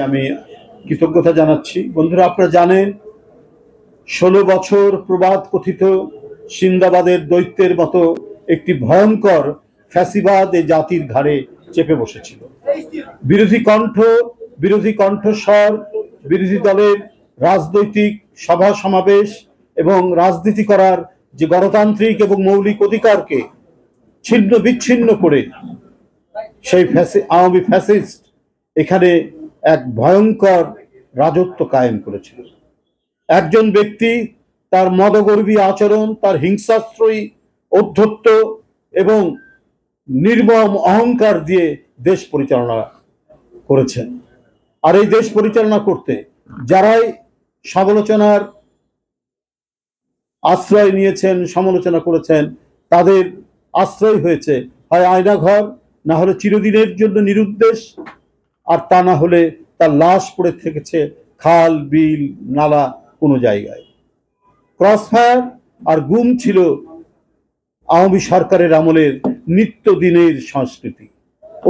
আমি কৃতজ্ঞতা জানাচ্ছি। বন্ধুরা, আপনারা জানেন 16 বছর প্রবাদ কথিত সিন্দাবাদের দৈত্যের মতো একটি ভয়ঙ্কর ফ্যাসিবাদ এই জাতির ঘাড়ে চেপে বসেছিল। বিরোধী কণ্ঠস্বর, বিরোধী দলের রাজনৈতিক সভা সমাবেশ এবং রাজনীতি করার যে গণতান্ত্রিক এবং মৌলিক অধিকারকে ছিন্ন বিচ্ছিন্ন করে সেই আওয়ামী ফ্যাসিস্ট এখানে এক ভয়ঙ্কর রাজত্ব কায়েম করেছিল। একজন ব্যক্তি তার মদগর্বী আচরণ, তার হিংসাশ্রয়ী অধ্যত্ব এবং নির্মম অহংকার দিয়ে দেশ পরিচালনা করেছেন। আর এই দেশ পরিচালনা করতে যারাই সমালোচনার আশ্রয় নিয়েছেন, সমালোচনা করেছেন, তাদের আশ্রয় হয়েছে হয় আয়নাঘর, না হলে চিরদিনের জন্য নিরুদ্দেশ, আর তা না হলে তার লাশ পড়ে থেকেছে খাল, বিল, নালা কোনো জায়গায়। ক্রসফায়ার আর গুম ছিল আওয়ামী সরকারের আমলের নিত্যদিনের সংস্কৃতি।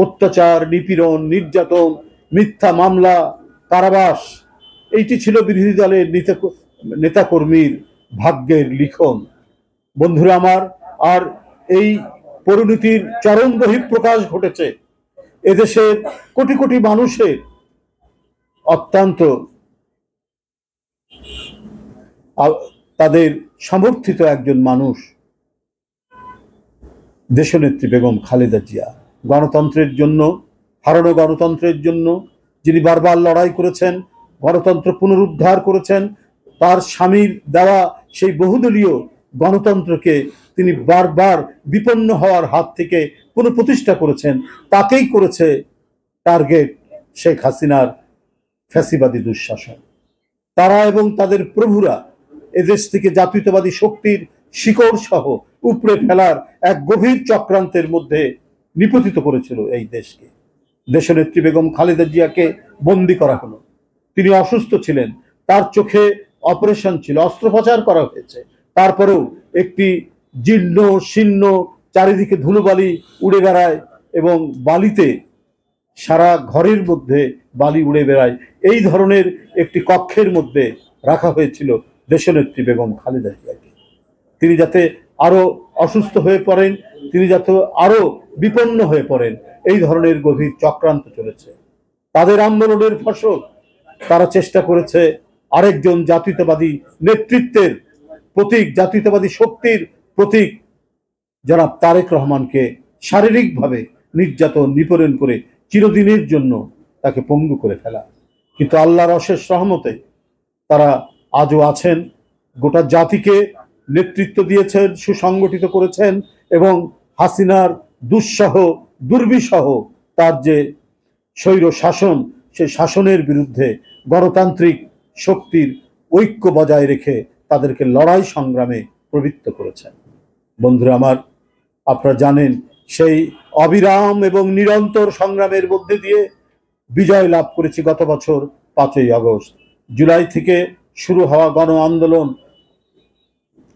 অত্যাচার, নিপীড়ন, নির্যাতন, মিথ্যা মামলা, কারাবাস, এইটি ছিল বিরোধী দলের নেতাকর্মীর ভাগ্যের লিখন। বন্ধুরা আমার, আর এই পরিণতির চরম বহিঃপ্রকাশ ঘটেছে এদেশের কোটি কোটি মানুষের অত্যন্ত তাদের সমর্থিত একজন মানুষ দেশনেত্রী বেগম খালেদা জিয়া। গণতন্ত্রের জন্য, হারানো গণতন্ত্রের জন্য যিনি বারবার লড়াই করেছেন, গণতন্ত্র পুনরুদ্ধার করেছেন, তার স্বামীর দেওয়া সেই বহুদলীয় গণতন্ত্রকে তিনি বারবার বিপন্ন হওয়ার হাত থেকে পুনঃপ্রতিষ্ঠা করেছেন। তাকেই করেছে টার্গেট শেখ হাসিনার ফ্যাসিবাদী দুঃশাসন। তারা এবং তাদের প্রভুরা এদেশ থেকে জাতীয়তাবাদী শক্তির শিকড় সহ উপড়ে ফেলার এক গভীর চক্রান্তের মধ্যে নিপতিত করেছিল এই দেশকে। দেশনেত্রী বেগম খালেদা জিয়াকে বন্দী করা হলো। তিনি অসুস্থ ছিলেন, তার চোখে অপারেশন ছিল, অস্ত্রোপচার করা হয়েছে। তারপরেও একটি জীর্ণ শীর্ণ, চারিদিকে ধুলোবালি উড়ে বেড়ায় এবং বালিতে সারা ঘরের মধ্যে বালি উড়ে বেড়ায়, এই ধরনের একটি কক্ষের মধ্যে রাখা হয়েছিল দেশনেত্রী বেগম খালেদা জিয়াকে। তিনি যাতে আরো অসুস্থ হয়ে পড়েন, তিনি যাতে আরো বিপন্ন হয়ে পড়েন, এই ধরনের গভীর চক্রান্ত চলেছে। তাদের আন্দোলনের ফসল তারা চেষ্টা করেছে আরেকজন জাতীয়তাবাদী নেতৃত্বের প্রতীক, জাতীয়তাবাদী শক্তির প্রতীক জনাব তারেক রহমানকে শারীরিকভাবে নির্যাতন, নিপীড়ন করে চিরদিনের জন্য তাকে পঙ্গু করে ফেলা। কিন্তু আল্লাহর অশেষ রহমতে তারা আজও আছেন, গোটা জাতিকে নেতৃত্ব দিয়েছেন, সুসংগঠিত করেছেন এবং হাসিনার দুঃসহ দুর্বিসহ তার যে স্বৈর শাসন, সেই শাসনের বিরুদ্ধে গণতান্ত্রিক শক্তির ঐক্য বজায় রেখে তাদেরকে লড়াই সংগ্রামে প্রবৃত্ত করেছেন। বন্ধুরা আমার, আপনারা জানেন সেই অবিরাম এবং নিরন্তর সংগ্রামের মধ্যে দিয়ে বিজয় লাভ করেছি গত বছর 5ই আগস্ট। জুলাই থেকে শুরু হওয়া গণ আন্দোলন,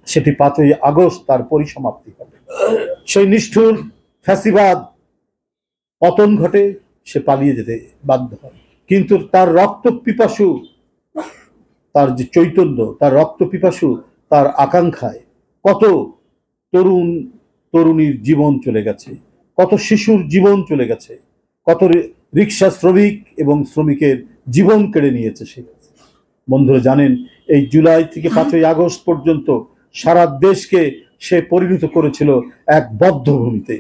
সেটি 5ই আগস্ট তার পরিসমাপ্তি ঘটে। সেই নিষ্ঠুর ফ্যাসিবাদ পতন ঘটে, সে পালিয়ে যেতে বাধ্য হয়। কিন্তু তার রক্ত পিপাসু, তার যে চৈতন্য, তার রক্ত পিপাসু, তার আকাঙ্ক্ষায় কত তরুণ তরুণীর জীবন চলে গেছে, কত শিশুর জীবন চলে গেছে, কত রিক্সা শ্রমিক এবং শ্রমিকের জীবন কেড়ে নিয়েছে সে। বন্ধুরা জানেন, এই জুলাই থেকে 5ই আগস্ট পর্যন্ত সারা দেশকে সে পরিণত করেছিল এক বদ্ধভূমিতে,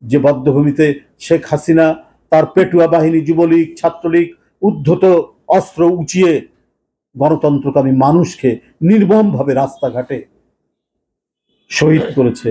যে বদ্ধভূমিতে শেখ হাসিনা তার পেটুয়া বাহিনী, যুবলীগ, ছাত্রলীগ উদ্ধত অস্ত্র উঁচিয়ে গণতন্ত্রকামী মানুষকে নির্মমভাবে রাস্তাঘাটে শহীদ করেছে।